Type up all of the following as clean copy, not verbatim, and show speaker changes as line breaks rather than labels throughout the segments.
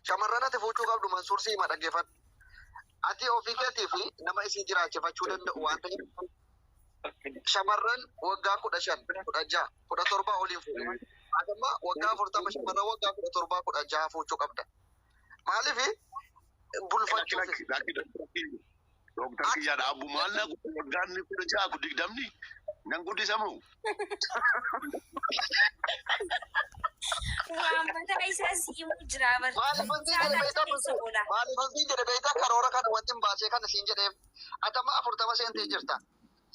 Shamarran ati fuuchuu qabdu Mansuur Siima dhaggeeffadhu. Ati ofii keetii fi nama isii jiraachifachuu danda'u waan ta'eef shamarran waggaa 15, 16, 17 oliin fuudhu. Adamma waggaa 40 shamarran waggaa 17, 16 fuuchuu qabda. Maaliif bulfachuuf
Dokter kiyya da abu maal na waggaan ni 16 ku digdamni nan guddisamu.
Waan mataa isaa siimu jira barri.
Maaliif siin jedhe beektaa karoora kana wanti hin baasee kana siin jedheef atama 40 seentee jirta.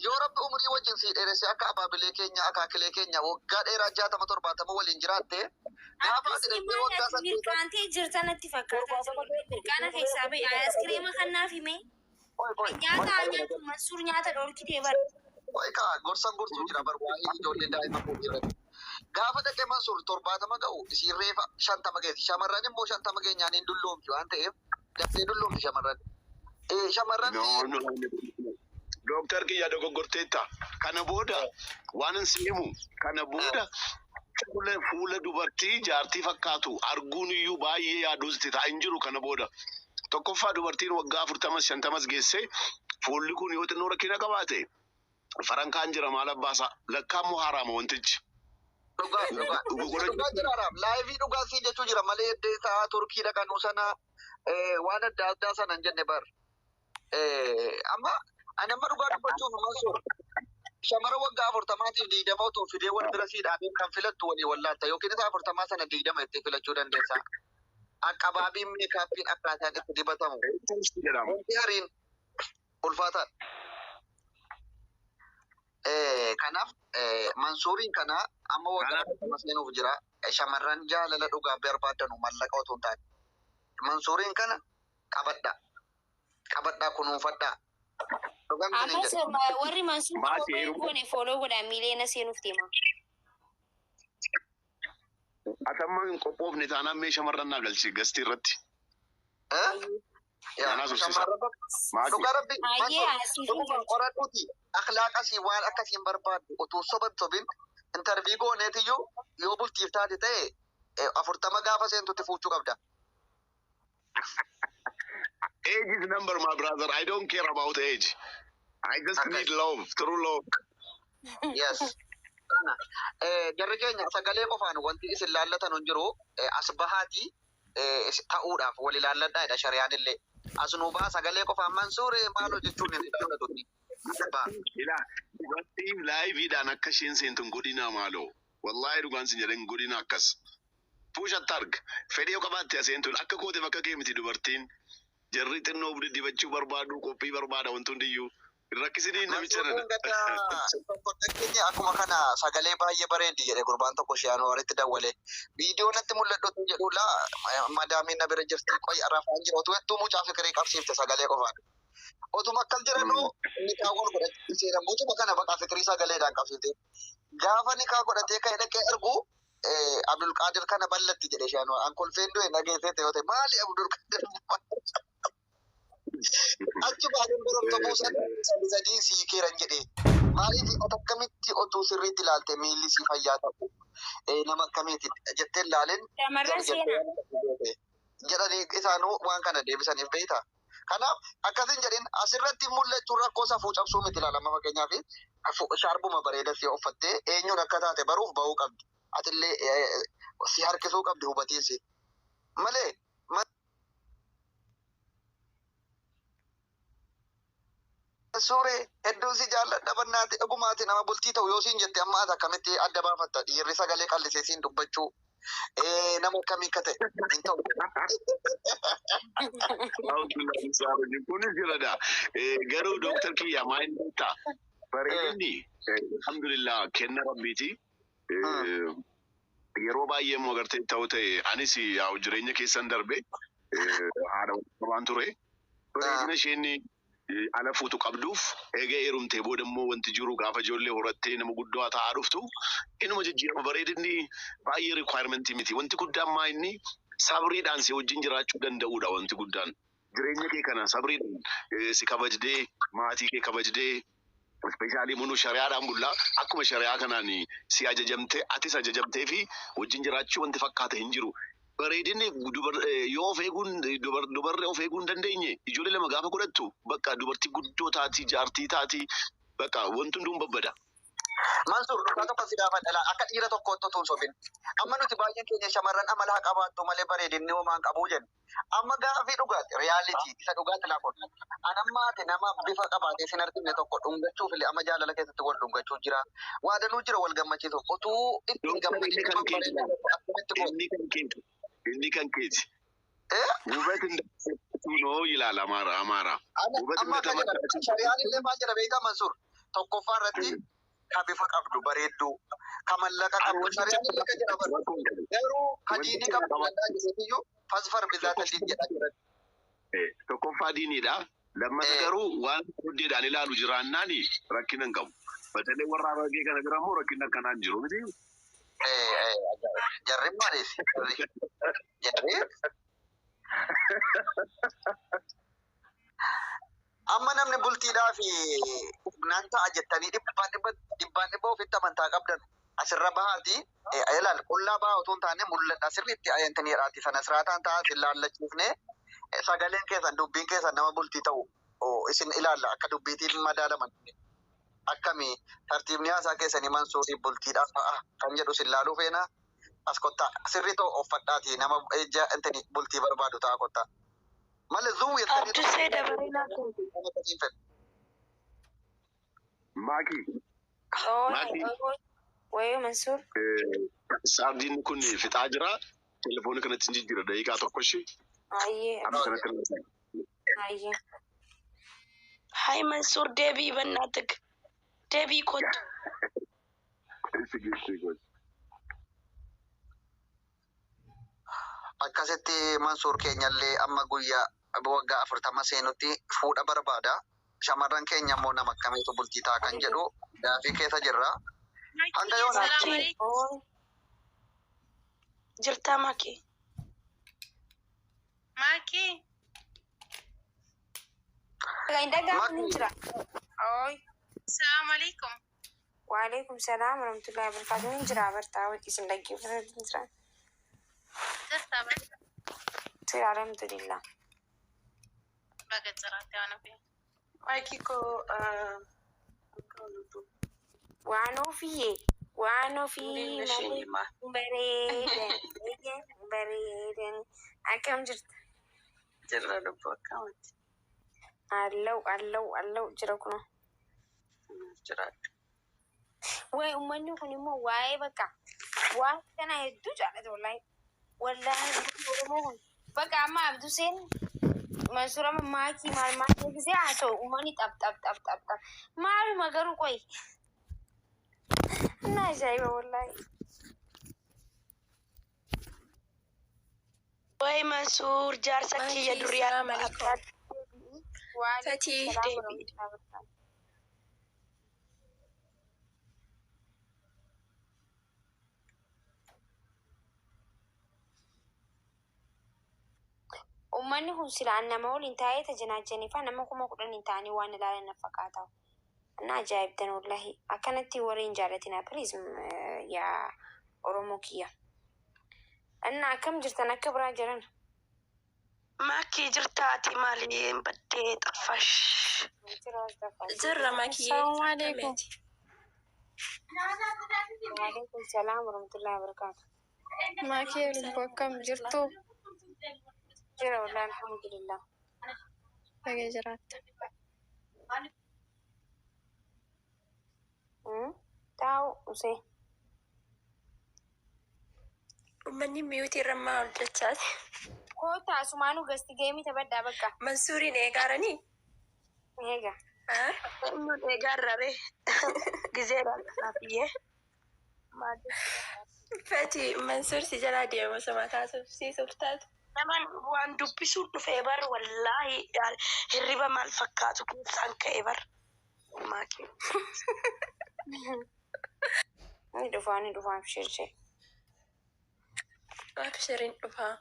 Yoo rabbi umurii wajjin sii dheeresse akka abaabilee keenya akaakilee keenya waggaa dheeraa 60 70 waliin jiraatte gaafa ati waggaa 8
mirqaantee jirtanatti fakkaata jiru. Mirqaana keessaa ba'e ayaaskiriima kannaaf hime. Nyaata nyaatu Mansuur nyaata dhorkitee bar.
Wayka gorsan gorsuu jira bar waa'ee ijoollee daa'ima kun jiran. Gaafa dhaqee Mansuur 70 ga'u isiin reefa 50 geessi. Shamarran immoo 50 geenyaan hin dulloomti waan ta'eef dafee dulloomti shamarran. Shamarran
Dokter kiyya dogoggorteetta. Kana booda waan simu kana booda fuula dubartii jaartii fakkaatu arguun iyyuu baay'ee yaaduusti ta'aa hin jiru kana booda. Tokkoffaa dubartiin waggaa 40 50 geesse fuulli kun yoo xinnoo rakkina qabaate farankaan jira maal abbaasa lakkaammoo haraama wantichi.
Dhugaa jiraaraam laayivii dhugaa siin jechuu jira malee isaa Turkii dhaqanuu sana waan adda addaa sana hin jenne bar. Amma ani amma dhugaa dubbachuuf Mansuur shamara waggaa 40tiif 20 utuu fidee wal bira siidhaafii kan filattu walii wallaalta yookiin isaa 40 sana 20 itti filachuu dandeessa. Akabaabiin meekaappiin akkaataan itti dibatamu. Wanti hariin ulfaataadha. Kanaaf Mansuuriin kana amma waggaa 40 seenuuf jira. Shamarran jaalala dhugaa barbaadanu mallaqa otoo hin taane. Mansuuriin kana qabadhaa. Qabadhaa kunuunfadhaa.
Ammas warri Mansuur koone fooloo godhaa miiliyoona seenuuf deema.
Atamma hin qophoofne taanaan mee shamarran naa galchi gastii irratti.
Dhugaa rabbi qoradhuuti akhlaaqasii waan akkasiin barbaaddu utuu soban sobin intarvii gooneetiyyuu yoo bultiif taate ta'e 40 gaafa seentutti fuuchuu qabda.
Age is number, my brother. I don't care about age. I just need love, true love.
Yes. Jarri keenya sagalee qofaan wanti isin laallatan hin jiru as bahaatii ta'uudhaaf wal ilaalladhaadha shari'aan illee. As nu baa sagalee qofaan Mansuur maaloo jechuun hin dhagatutti.
Dubartiin laayiviidhaan akka isheen seentu hin godhina maaloo. Wallaahi dhugaan sin jedhan godhina akkas. Fuushatti arga. Fedhii yoo qabaatte aseentuun akka kooteef akka kee miti dubartiin. Jarri xinnoo budi dibachuu barbaadu qophii barbaada wanti hundiyyuu. Rakkisinii namicha nana.
Akkuma kana sagalee baay'ee bareeddi jedhe gurbaan tokko Shiyaanoo walitti dawwalee. Viidiyoo natti mul'atu jedhula madaamiin na bira jirti qoy rafaan jira otuu hedduu mucaa fikirii qabsiifte sagalee qofaan. Otuma akkas jiranuu nikaa wal godhatee seera mucuma kana baqaa fikirii sagaleedhaan qabsiifte. Gaafa nikaa godhatee kan dhaqee argu Abdul Qaadir kana ballatti jedhe Shiyaanoo an kolfeen du'e nageessee yoo ta'e maali Abdul Qaadir achi baaduu borortomuu sadii sii keeran jedhee maaliif akkamitti otuu sirriitti ilaalte miilli sii fayyaa ta'u nama akkamiiti jettee ilaaleen jedhanii isaanuu waan kana deebisaniif beekta. Kanaaf akkasin jedhin asirratti mul'achuun rakkoo safuu cabsuu miti ilaalama fakkeenyaaf shaarbuma bareeda si uffattee eenyuun akka taate baruuf bahuu qabdi. Atillee si harkisuu qabdi hubatiinsi malee. Suuree hedduun si jaalladha bannaati dhugumaati nama bultii ta'u yoo siin jette amma ati akkamitti adda baafatta dhiirri sagalee qallisee siin dubbachuu nama akkamii akka ta'e hin ta'u.
Kunis jiradha. Garuu Dooktar Kiyya maal ta'a? Bareedinni alhamdulillah kenna rabbiiti. Yeroo baay'ee immoo agartee ta'u ta'e anis jireenya keessan darbe haadha waan ture. Bareedina isheen ala fuutu qabduuf egaa heerumtee booda immoo wanti jiru gaafa ijoollee horattee nama guddaa ta'aa dhuftu inuma jijjiirama bareedinni baay'ee requirement miti wanti guddaan maa inni sabriidhaan si wajjin jiraachuu danda'uudha wanti guddaan jireenya kee kana sabriidhaan si kabajdee maatii kee kabajdee Ispeeshaalii munuu shari'aadhaan bullaa akkuma shari'aa kanaan si ajajamtee atis ajajamtee fi wajjin jiraachuu wanti fakkaate hin jiru. Bareedinni yoo of eeguun dubarri of eeguu hin dandeenye ijoollee lama gaafa godhattu bakka dubartii guddoo taati jaartii taati bakka wanti hunduun babbada.
Mansuur dhugaa tokko si gaafa dhala akka dhiira tokkootti otoo hin sobin. Amma nuti baay'een keenya shamarran amala haa qabaattu malee bareedinni homaan qabuu jenna. Amma gaafii dhugaati riyaalitii isa dhugaati laa godha. Anammaati nama bifa qabaatee sin argine tokko dhungachuuf illee amma jaalala keessatti wal dhungachuu jira. Waadanuu jira wal gammachiisu utuu ittiin gammachiisu
inni kan keeti. Wubat indatu ilaala amaara.
Amma shari'aan illee maal jedha beektaa Mansuur tokkoffaa irratti ka bifa qabdu bareedduu ka mallaqa qabdu shari'aan illee kan jedha garuu ka diinii qabdu ladhaa jireetiyyuu fasfar bizaata diin jedha jiran.
Tokkoffaa diiniidha. Lammata garuu waan guddeedhaan ilaalu jiraannaan rakkina hin qabu. Batalee warra aragee kana bira immoo rakkina akkanaan jiru miti.
Jarri maaliif? Jarri? Amma namni bultiidhaa fi naan ta'a jettanii dhibbaan ofitti amantaa qabdan asirra bahaati ilaal qullaa bahaa otoo hin taane mul'adha sirriitti ayantanii jedhaati sana siraataan ta'a isin laallachiifne sagaleen keessan dubbiin keessan nama bultii ta'u isin ilaalla akka dubbiitiin madaalaman akkami tartiibni haasaa keessanii Mansuurii bultiidhaaf ta'a kan jedhu isin laaluu feena as kottaa sirrii ta'u uffadhaati nama ejja intani bultii barbaadu ta'a kottaa. Malee zuu
Maaki.
Wayii Mansuur.
Saardiin kun fixaa jira. Telefoonni kanatti hin jijjiira daqiiqaa tokko ishee.
Ayyee.
Hai Mansuur deebii bannaatik. Deebii kottu.
Akkasitti Mansuur keenyallee amma guyyaa waggaa 40 seenutti fuudha barbaada. Shamarran keenya immoo nama akkamiitu bultii ta'a kan jedhu gaafii keessa jirra. Hanga yoo
jirtaa Maakii.
Maakii. Indagaafi jira. Assalamu alaikum. Wa alaikum salam wa rahmatullahi wa barakatuh. Jira bartaa isin dhaggeeffatanii jira. Alhamdulillah. Waan ofii bareedan akkam jirta?
Jirra lubbuu akkamitti?
Allau jira kuno.
Jiraadha.
Wayi uummanni kun immoo waa'ee bakka waan kana hedduu jaallata wallaahi Oromoo kun bakka amma Abduu Seen Mansuur amma Maakii maal gisee haasa'u uummanni xap maaluma garuu qoyi na ajaa'iba wallaahi.
Wayi Mansuur jaarsa kiyya duriyaa
Fatii uummanni kun silaan nama waliin taa'ee tajanaajaniifaa nama 10,000 hin taane waan ilaalan na fakkaata. Na ajaa'ibdan wallahi akkanatti warreen jaalatina please yaa Oromoo kiyya. Anna akkam jirtan akka biraa jiran?
Maakii jirtaati maali baddee xaffash. Jirra Maakii.
Assalamu alaikum. Wa alaikum salam wa rahmatullahi wa barakatuh.
Maakii lubbuu akkam jirtu?
Jira wallahi alhamdulillah.
Bagee jiraatta.
Taa'u usee.
Uummanni miyuutii rammaa hojjechaati.
Koota asumaanuu gasti geemii taphadhaa bakka.
Mansuuriin eegaaranii?
Eega.
Eegaarrare. Gizeedhaan dhaabiyyee. Fati Mansuur si jalaa deema sama taasifsiisuuf taatu. Naman waan dubbisuun dhufee bar wallaahi hirriba maal fakkaatu keessaan ka'e bar. Maakii.
Ni dhufaa abshirshee.
Abshiriin dhufaa.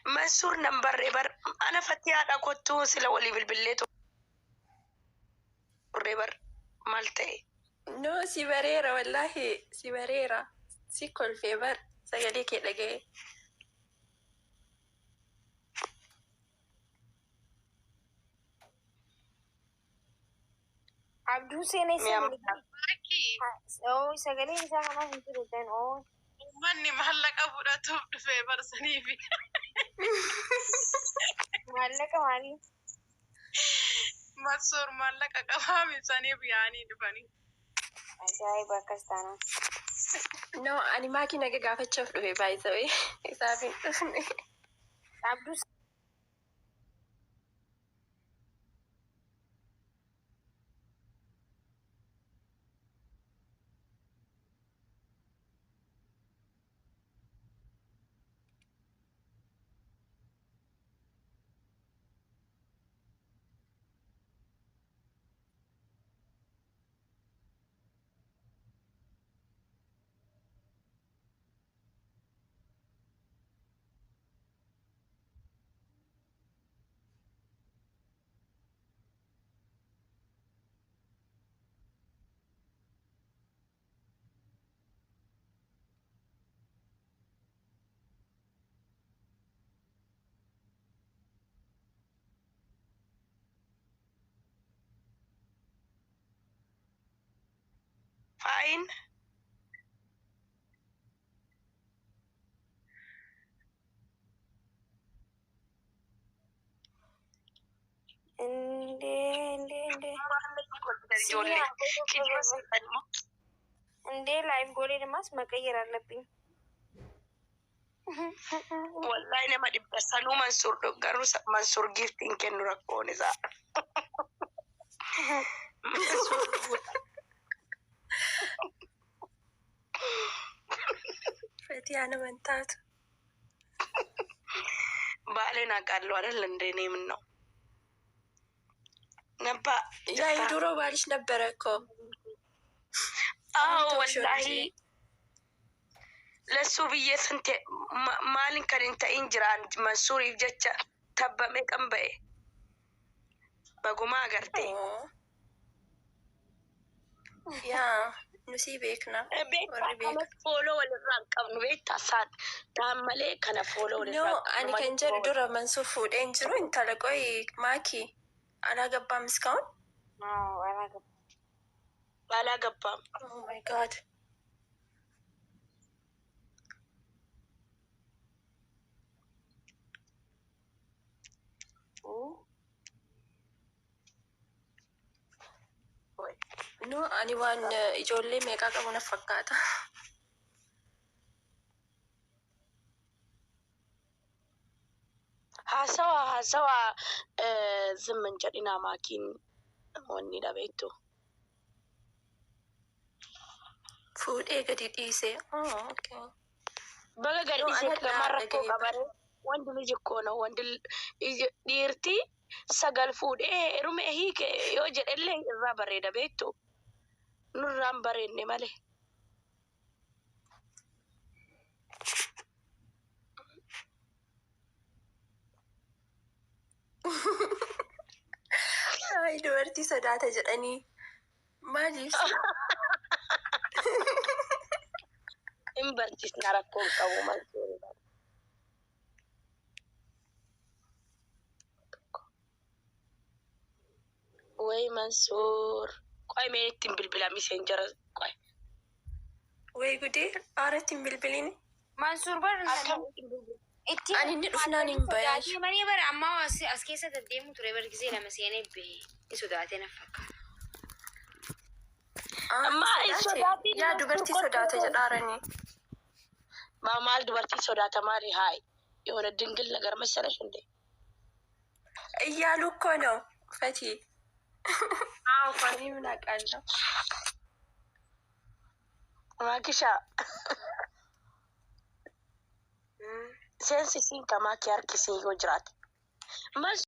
Mansuur nan barree bar ana fattiyaadha kottuu sila walii bilbillee turre bar maal ta'e.
No, si bareera wallahi si bareera. Si kolfee bar sagalee kee dhaga'e.
Abduu seenaa sagalee isaa kanaaf hin jiru
Manni maallaqa fudhatuuf dhufee barsanii fi
maallaqa maalii?
Mansuur maallaqa qabaa ibsaniif yaa'anii dhufanii.
Ajaa'iba akkas taanaan.
No, ani maakii naga gaafachuuf dhufe baay'isawee isaaf hin dhufne.
Abduu
Fine.
እንዴ ላይቭ ጎሌ ደማስ መቀየር አለብኝ።
Wallahi nama dhibba saluu Mansuur garuu Mansuur giftiin kennu rakkoon isaa.
Fatiyaa nama hin taatu.
Baaleen አውቃለሁ አይደል እንደ እኔ ምን ነው ነባ
ያ የድሮ ባልሽ ነበረ እኮ።
አዎ ወላሂ ለሱ ብዬ ስንቴ ማልን ከን ta'in jira Mansuuriif jecha tabbame kan ba'e baguma agarte
yaa nusi beekna warri beekna.
Fooloo walirraa hin qabnu beektaa isaan dhaan malee kana fooloo walirraa
No, ani kan jedhu dura Mansuur fuudhee hin jiru intala qoy maakii alaa gabbaam iskaa'un.
alaa gabbaam.
Oh my god. No, ani waan ijoollee meeqaa qabu na fakkaata.
Haasawa zimmin jedhina maakiin wanni dhabeettu.
Fuudhee gadi dhiisee. Oh, okay.
Baga gadi dhiisee gamaan rakkoo qabare wanti ni jikkoona wanti dhiirti sagal fuudhee heerume hiike yoo jedhellee irraa bareeda beektu nurraan bareedne malee.
Ay, dubartii sodaata jedhanii maaliif?
Hin barsiisna rakkoon qabu Mansuur. Way Mansuur. Qoy mee ittiin bilbila messenjera qoy.
Way gudee aaratti hin bilbilini.
Mansuur bar
Ani inni dhufnaan hin bayaa.
Manii bara ammaa as keessa deddeemu ture bar gisee lama seenee bahee sodaatee na fakkaata.
Amma sodaatee
yaa dubartii sodaate jedhaaranii.
Maal dubartii sodaata maali haay የሆነ ድንግል ነገር መሰለሽ እንዴ?
እያሉ እኮ ነው ፈቲ። አዎ ፈኒ ምን አውቃለሁ።
ማኪሻ ሴንሲሲን ከማኪ አርኪሲ ይጎጅራት